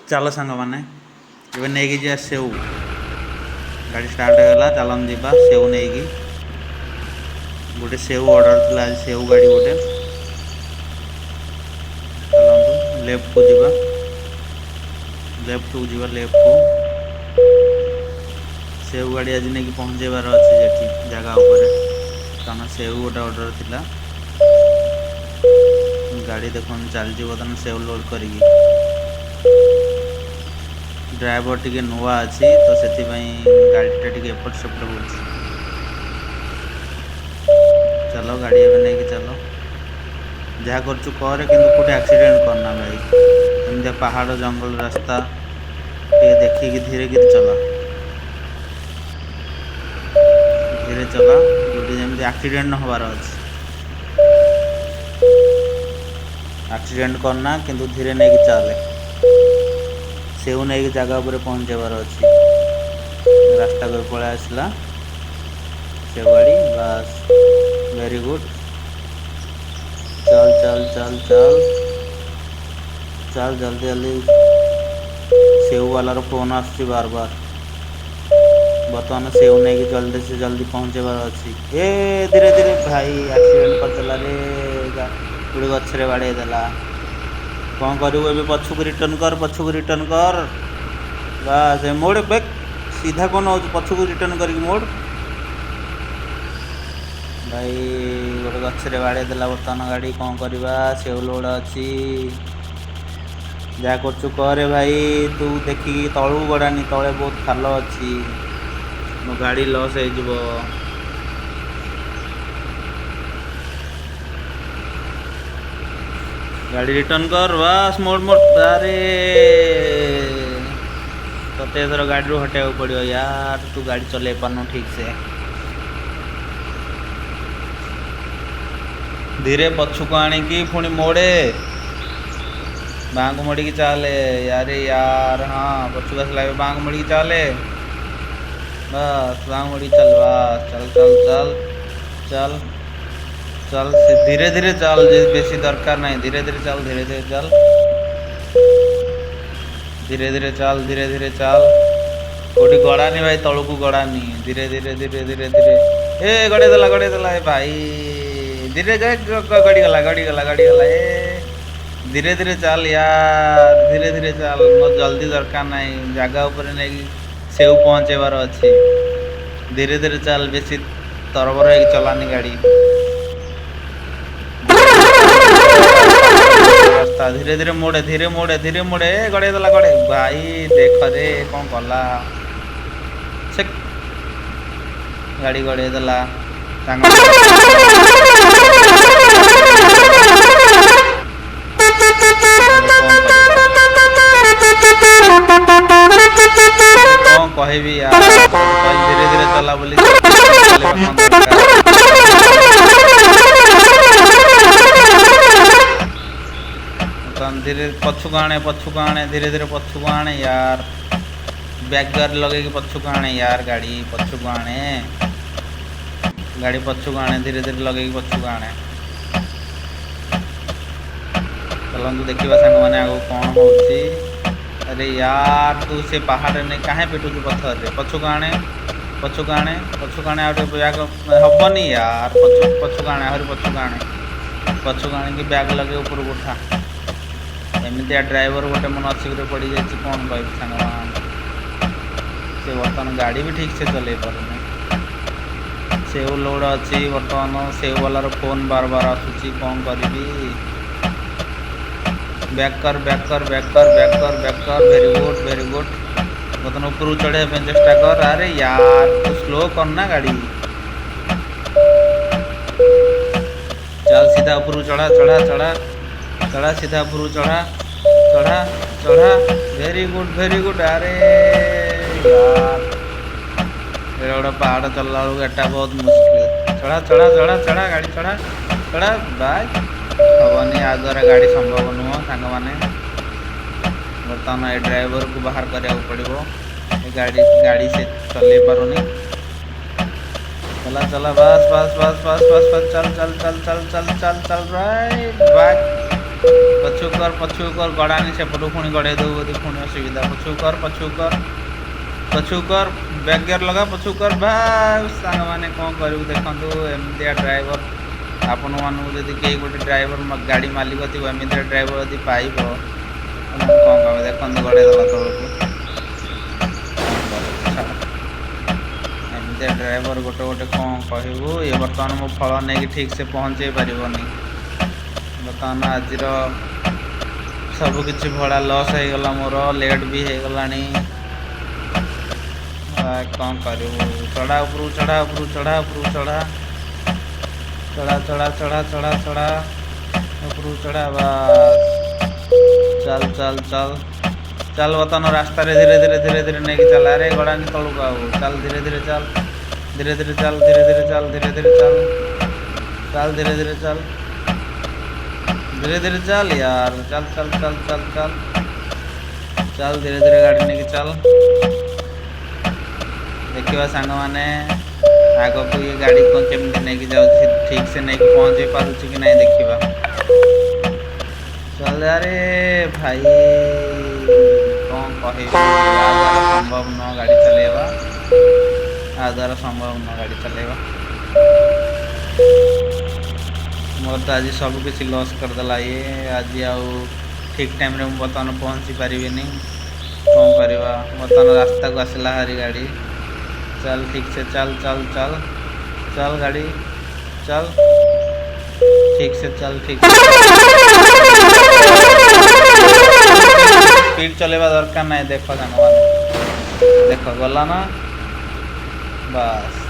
चलो सांग मैंने ये नहीं जा सेव गाड़ी स्टार्ट होगा चलन जा सेव नहीं गोटे सेव ऑर्डर थी आज सेव गाड़ी गोटे चलतु लेफ्ट को जीवा लेफ्ट को जीवा लेफ्ट को सेव गाड़ी आज नहीं पहुँचेबार अच्छे जगह कारण सेव गोटे ऑर्डर थिला गाड़ी देख चलती बर्तमान सेव लोड कर ड्राइवर टी नुआ अच्छी तो से गाड़ीटा टी एपट सेपट हो चलो गाड़ी एवं नहीं चलो जहाँ करूँ कर कौटे एक्सीडेंट करना भाई एमती पहाड़ जंगल रास्ता टे देखिए धीरे धीरे चला धीरे चला जो जमी एक्सीडेंट न हबार अच्छे एक्सीडेंट करना किंतु धीरे नहीं चले सेव नहीं जगह पर पहुँचेबार अच्छी रास्ता को पलि आसला सेव गाड़ी बस वेरी गुड चल चल चल चल चल जल्दी जल्दी सेव वालार फोन आसुची बार बार बर्तमान सेव नहीं जल्दी से जल्दी पहुँचेबार अच्छी ए धीरे धीरे भाई एक्सीडेंट करदेला रे गोटे गछरे बाड़े देला कौन करूँ ए पछक रिटर्न कर बस मोड़ बैक सीधा कौन हो पछक रिटर्न कर मोड़ भाई गोटे गछरे बाड़े देला बर्तमान गाड़ी कौन करवा सेव लोड अच्छी जहाँ करूँ करे भाई तू देखिकी तलू गड़ानी तले बहुत खाल अच्छी मो गाड़ी लॉस हो गाड़ी रिटर्न कर बस मोड़ मोड़ अरे तोते एथर गाड़ी हटाया पड़ो यार तू गाड़ी चल पारनु ठीक से धीरे पछुक आणिकी पुणी मोड़े बाँ को मोड़ी चले यार यार हाँ पछुक आसला बाँ को मोड़ी चले बस बाँ मोड़ी चल बस चल चल चल चल चल धीरे धीरे चल बेसी दरकार नहीं धीरे धीरे चल धीरे धीरे चल धीरे धीरे चल धीरे धीरे चल कोटी गड़ानी भाई तलू को गड़ानी धीरे धीरे धीरे धीरे धीरे ए गड़े देला ए भाई धीरे गड़ी गला ए धीरे धीरे चल यार धीरे धीरे चल मत जल्दी दरकार नहीं जगह उपर नहीं सेव पहुँचेबार अच्छी धीरे धीरे चल बेसी तरबर हो चलानी गाड़ी रास्ता धीरे धीरे मोड़े गड़े देला गड़े भाई देख दे कौन कला से गाड़ी गड़े देला कौन कहबी यार धीरे धीरे चला बोली धीरे पछुक आने धीरे धीरे पछुक आने यार बैक गियर लगे पछुक आने यार गाड़ी पछुक आने धीरे धीरे लगे पछुक आने चलतु देखा सांग मैंने आगे कौन हो अरे यार तू से पहाड़ नहीं कहाँ पिटुचु पथर पछुक आने आगे बैग हेनी यार पछुक आने आहरी पछुक आने कि बैग लगे ऊपर उठा एमती ड्राइवर गोटे मन असिक पड़ जाए कौन कह सांग से बर्तमान गाड़ी भी ठीक से चल पारे सेव लोड अच्छी बर्तमान सेव वालार फोन बार बार आसूची कौन करी बैक कर वेरी गुड बर्तमान ऊपर चढ़े चेष्टा कर अरे यार तू स्लो करना गाड़ी चल सीधा ऊपर चढ़ा सीधा ऊपर चढ़ा वेरी गुड अरे यार गोटे पहाड़ चलला बेलू एटा बहुत मुश्किल चढ़ा गाड़ी चढ़ा बाय हेनी आगे गाड़ी संभव नुह सांग मैंने बर्तमान ये ड्राइवर को बाहर करा पड़ो गाड़ी से चल पारुनी चला बस चल राइट बैक ପଛକୁ କର ଗଡ଼ାନି ସେପଟୁ ପୁଣି ଗଡ଼େଇ ଦେବୁ ଯଦି ପୁଣି ଅସୁବିଧା। ପଛକୁ କର ବ୍ୟାକ୍ ଗିୟର ଲଗା ପଛକୁ କର। ଭାଇ ସାଙ୍ଗମାନେ କ'ଣ କରିବୁ ଦେଖନ୍ତୁ ଏମିତିଆ ଡ୍ରାଇଭର ଆପଣମାନଙ୍କୁ ଯଦି କେହି ଗୋଟେ ଡ୍ରାଇଭର ଗାଡ଼ି ମାଲିକ ଥିବ ଏମିତିଆ ଡ୍ରାଇଭର ଯଦି ପାଇବ କ'ଣ କହିବେ ଦେଖନ୍ତୁ ଗଡ଼େଇ ଦେଲା ତଳକୁ। ଏମିତିଆ ଡ୍ରାଇଭର ଗୋଟେ କ'ଣ କହିବୁ। ଇଏ ବର୍ତ୍ତମାନ ମୋ ଫଳ ନେଇକି ଠିକ୍ ସେ ପହଞ୍ଚେଇ ପାରିବନି। ବର୍ତ୍ତମାନ ଆଜିର ସବୁକିଛି ଭଡ଼ା ଲସ୍ ହେଇଗଲା ମୋର, ଲେଟ୍ ବି ହେଇଗଲାଣି। କ'ଣ କରିବୁ। ଚଢ଼ା ଉପରକୁ ଚଢ଼ା ଉପରକୁ ଚଢ଼ା ଉପରକୁ ଚଢ଼ା ଉପରକୁ ଚଢ଼ା। ବାସ୍ ଚାଲ ବର୍ତ୍ତମାନ ରାସ୍ତାରେ ଧୀରେ ଧୀରେ ନେଇକି ଚାଲ। ଆରେ ଗଡ଼ାନି ତଳକୁ ଆଉ ଚାଲ ଧୀରେ ଧୀରେ ଚାଲ ଚାଲ यार चल धीरे गाड़ी नहीं चल। देखिए सांग मैंने आग को ये गाड़ी को केमती नहीं जाऊँ ठीक से नहीं पहुँचे पारुची कि नहीं देखा। चल अरे भाई कौन कह संभव न गाड़ी चलेवा आ द्वारा संभव न गाड़ी चलेवा। मोर तो आज सबकिछ लॉस करदेला ये। आज आउ ठीक टाइम रे बर्तमान पहुँची पारि कौन करवा। बर्तमान रास्ता को आसला हारी गाड़ी। चल ठीक से चल गाड़ी चल ठीक से चल ठीक से स्पीड चलेवा दरकार नहीं। देखो सामान देखो गला ना बस।